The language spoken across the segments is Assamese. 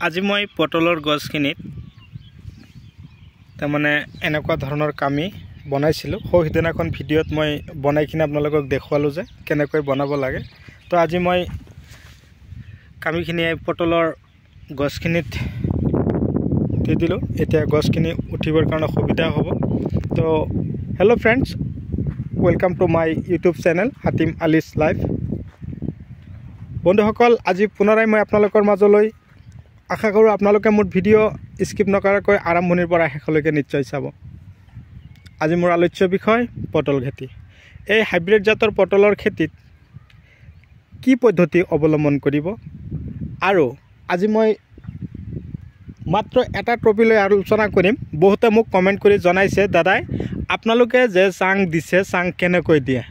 আজি মই পটলৰ গছখিনিত তাৰমানে এনেকুৱা ধৰণৰ কামি বনাইছিলোঁ। সেইদিনাখন ভিডিঅ'ত মই বনাই কিনে আপোনালোকক দেখুৱালোঁ যে কেনেকৈ বনাব লাগে। তো আজি মই কামিখিনি পটলৰ গছখিনিত দি দিলোঁ। এতিয়া গছখিনি উঠিবৰ কাৰণে সুবিধা হ'ব। তো hello' friends, welcome to my YouTube channel Hatim Ali's life. বন্ধুসকল, আজি পুনৰাই মই আপোনালোকৰ মাজলৈ আশা কৰোঁ আপোনালোকে মোৰ ভিডিঅ' স্কিপ নকৰাকৈ আৰম্ভণিৰ পৰা শেষলৈকে নিশ্চয় চাব। আজি মোৰ আলোচ্য বিষয় পটল খেতি। এই হাইব্ৰিড জাতৰ পটলৰ খেতিত কি পদ্ধতি অৱলম্বন কৰিব, আৰু আজি মই মাত্ৰ এটা টপিক লৈ আলোচনা কৰিম। বহুতে মোক কমেণ্ট কৰি জনাইছে, দাদাই আপোনালোকে যে চাং দিছে, চাং কেনেকৈ দিয়ে।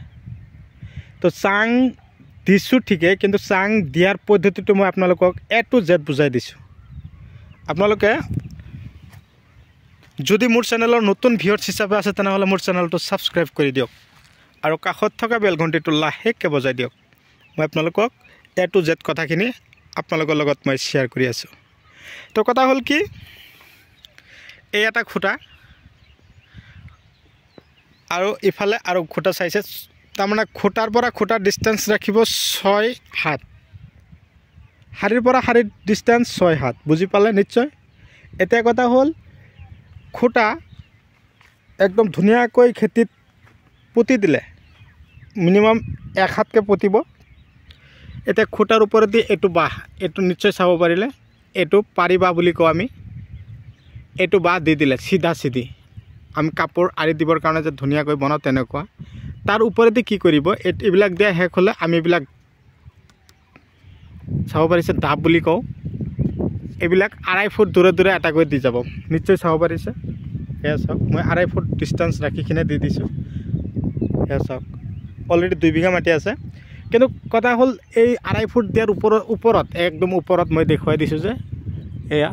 তো চাং দিছোঁ ঠিকেই, কিন্তু চাং দিয়াৰ পদ্ধতিটো মই আপোনালোকক A to Z বুজাই দিছোঁ। আপোনালোকে যদি মোৰ চেনেলৰ নতুন ভিউৱাৰ্ছ হিচাপে আছে তেনেহ'লে মোৰ চেনেলটো ছাবস্ক্ৰাইব কৰি দিয়ক আৰু কাষত থকা বেল ঘণ্টিটো লাহেকৈ বজাই দিয়ক। মই আপোনালোকক A to Z কথাখিনি আপোনালোকৰ লগত মই শ্বেয়াৰ কৰি আছোঁ। তো কথা হ'ল কি, এই এটা খুঁটা আৰু ইফালে আৰু খুঁটা চাইছে, তাৰমানে খুঁটাৰ পৰা খুঁটাৰ ডিষ্টেঞ্চ ৰাখিব 6 হাত, শাৰীৰ পৰা শাৰীৰ ডিষ্টেঞ্চ 6 হাত। বুজি পালে নিশ্চয়। এতিয়া কথা হ'ল, খুঁটা একদম ধুনীয়াকৈ খেতিত পুতি দিলে মিনিমাম 1 হাতকৈ পুতিব। এতিয়া খুঁটাৰ ওপৰেদি এইটো বাঁহ, এইটো নিশ্চয় চাব পাৰিলে, এইটো পাৰি বাঁহ বুলি কওঁ আমি। এইটো বাঁহ দি দিলে চিধা চিধি, আমি কাপোৰ আৰি দিবৰ কাৰণে যে ধুনীয়াকৈ বনাওঁ তেনেকুৱা। তাৰ ওপৰেদি কি কৰিব, এইবিলাক দিয়া শেষ হ'লে আমি এইবিলাক চাব পাৰিছে ঢাপ বুলি কওঁ। এইবিলাক 2.5 ফুট দূৰে দূৰে এটাকৈ দি যাব, নিশ্চয় চাব পাৰিছে। সেয়া চাওক, মই 2.5 ফুট ডিষ্টেঞ্চ ৰাখি কিনে দি দিছোঁ। সেয়া চাওক, অলৰেডি 2 বিঘা মাটি আছে। কিন্তু কথা হ'ল, এই 2.5 ফুট দিয়াৰ ওপৰত একদম ওপৰত মই দেখুৱাই দিছোঁ যে এয়া,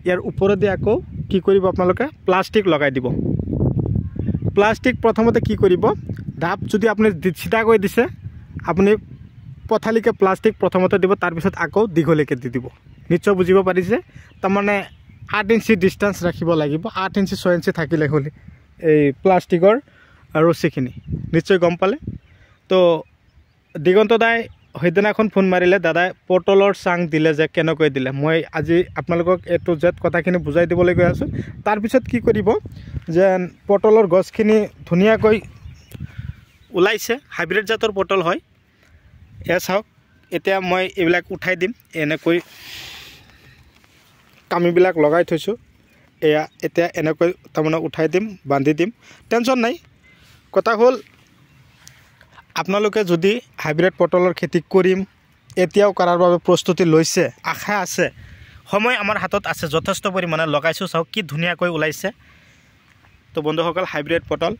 ইয়াৰ ওপৰেদি আকৌ কি কৰিব, আপোনালোকে প্লাষ্টিক লগাই দিব। প্লাষ্টিক প্ৰথমতে কি কৰিব, ঢাপ যদি আপুনি চিধাকৈ দিছে, আপুনি পথালিকৈ প্লাষ্টিক প্ৰথমতে দিব, তাৰপিছত আকৌ দীঘলীয়াকৈ দি দিব। নিশ্চয় বুজিব পাৰিছে। তাৰমানে 8 ইঞ্চি ডিষ্টেঞ্চ ৰাখিব লাগিব। 8 ইঞ্চি 6 ইঞ্চি থাকিলে হ'ল এই প্লাষ্টিকৰ ৰছীখিনি। নিশ্চয় গম পালে। তো দিগন্ত দাই সেইদিনাখন ফোন মাৰিলে, দাদাই পটলৰ চাং দিলে যে কেনেকৈ দিলে। মই আজি আপোনালোকক A to Z কথাখিনি বুজাই দিবলৈ গৈ আছোঁ। তাৰপিছত কি কৰিব, যে পটলৰ গছখিনি ধুনীয়াকৈ ওলাইছে, হাইব্ৰিড জাতৰ পটল হয়। এয়া চাওক, এতিয়া মই এইবিলাক উঠাই দিম। এনেকৈ কামিবিলাক লগাই থৈছোঁ। এয়া এতিয়া এনেকৈ তাৰমানে উঠাই দিম, বান্ধি দিম, টেনশ্যন নাই। কথা হ'ল, আপোনালোকে যদি হাইব্ৰিড পটলৰ খেতি কৰিম এতিয়াও কৰাৰ বাবে প্ৰস্তুতি লৈছে, আশা আছে, সময় আমাৰ হাতত আছে, যথেষ্ট পৰিমাণে লগাইছোঁ। চাওক কি ধুনীয়াকৈ ওলাইছে। তো বন্ধুসকল, হাইব্ৰিড পটল,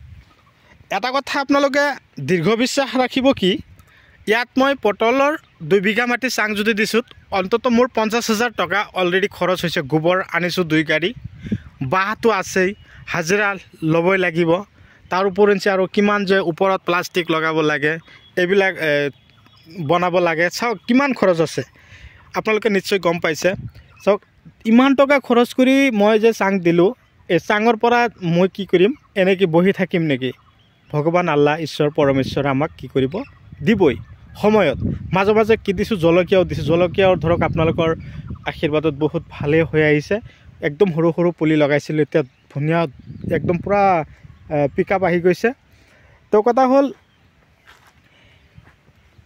এটা কথা আপোনালোকে দীৰ্ঘ বিশ্বাস ৰাখিব কি, ইয়াত মই পটলৰ 2 বিঘা মাটি চাং যদি দিছোঁ, অন্ততঃ মোৰ 50,000 টকা অলৰেডি খৰচ হৈছে। গোবৰ আনিছোঁ 2 গাড়ী, বাঁহটো আছেই, হাজিৰা ল'বই লাগিব। তাৰ উপৰিঞ্চি আৰু কিমান যে ওপৰত প্লাষ্টিক লগাব লাগে, এইবিলাক বনাব লাগে। চাওক কিমান খৰচ আছে, আপোনালোকে নিশ্চয় গম পাইছে। চাওক, ইমান টকা খৰচ কৰি মই যে চাং দিলোঁ, এই চাঙৰ পৰা মই কি কৰিম, এনেকৈ বহি থাকিম নেকি? ভগৱান আল্লাহ, ঈশ্বৰ পৰমেশ্বৰে আমাক কি কৰিব, দিবই সময়ত। মাজে মাজে কি দিছোঁ, জলকীয়াও দিছোঁ। জলকীয়াও ধৰক আপোনালোকৰ আশীৰ্বাদত বহুত ভালেই হৈ আহিছে। একদম সৰু সৰু পুলি লগাইছিলোঁ, এতিয়া ধুনীয়া একদম পূৰা পিকআপ আহি গৈছে। তো কথা হ'ল,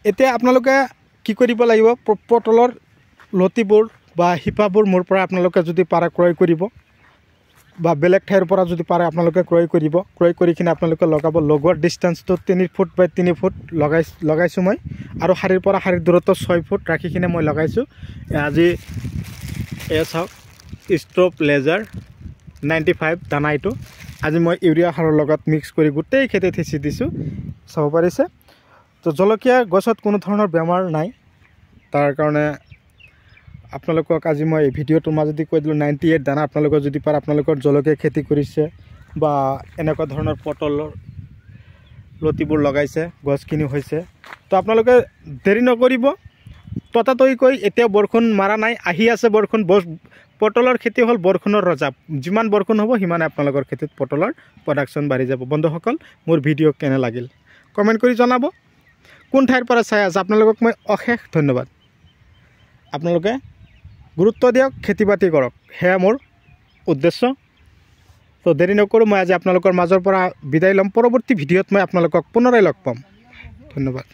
এতিয়া আপোনালোকে কি কৰিব লাগিব, পটলৰ লতিবোৰ বা শিপাবোৰ মোৰ পৰা আপোনালোকে যদি পাৰে ক্ৰয় কৰিব, বা বেলেগ ঠাইৰ পৰা যদি পাৰে আপোনালোকে ক্ৰয় কৰিব। ক্ৰয় কৰি কিনে আপোনালোকে লগাব। লগোৱাৰ ডিষ্টেঞ্চটো 3 ফুট বাই 3 ফুট লগাইছোঁ মই, আৰু শাৰীৰ পৰা শাৰীৰ দূৰত্ব 6 ফুট ৰাখি কিনে মই লগাইছোঁ। আজি এয়া চাওক, ষ্ট্ৰপ লেজাৰ 95 দানা, এইটো আজি মই ইউৰিয়া সাৰৰ লগত মিক্স কৰি গোটেই খেতিত সিঁচি দিছোঁ, চাব পাৰিছে। তো জলকীয়া গছত কোনো ধৰণৰ বেমাৰ নাই, তাৰ কাৰণে আপোনালোকক আজি মই এই ভিডিঅ'টোৰ মাজেদি কৈ দিলোঁ 98 দানা। আপোনালোকৰ যদি পাৰে, আপোনালোকৰ জলকীয়া খেতি কৰিছে বা এনেকুৱা ধৰণৰ পটলৰ লতিবোৰ লগাইছে, গছখিনি হৈছে, তো আপোনালোকে দেৰি নকৰিব, ততাতৈকৈ এতিয়া বৰষুণ মাৰা নাই, আহি আছে বৰষুণ। পটলৰ খেতি হ'ল বৰষুণৰ ৰজা। যিমান বৰষুণ হ'ব সিমানে আপোনালোকৰ খেতিত পটলৰ প্ৰডাকশ্যন বাঢ়ি যাব। বন্ধুসকল, মোৰ ভিডিঅ' কেনে লাগিল কমেণ্ট কৰি জনাব। কোন ঠাইৰ পৰা চাই আছে আপোনালোকক মই অশেষ ধন্যবাদ। আপোনালোকে গুৰুত্ব দিয়ক, খেতি বাতি কৰক, সেয়া মোৰ উদ্দেশ্য। তো দেৰি নকৰোঁ, মই আজি আপোনালোকৰ মাজৰ পৰা বিদায় ল'ম। পৰৱৰ্তী ভিডিঅ'ত মই আপোনালোকক পুনৰাই লগ পাম। ধন্যবাদ।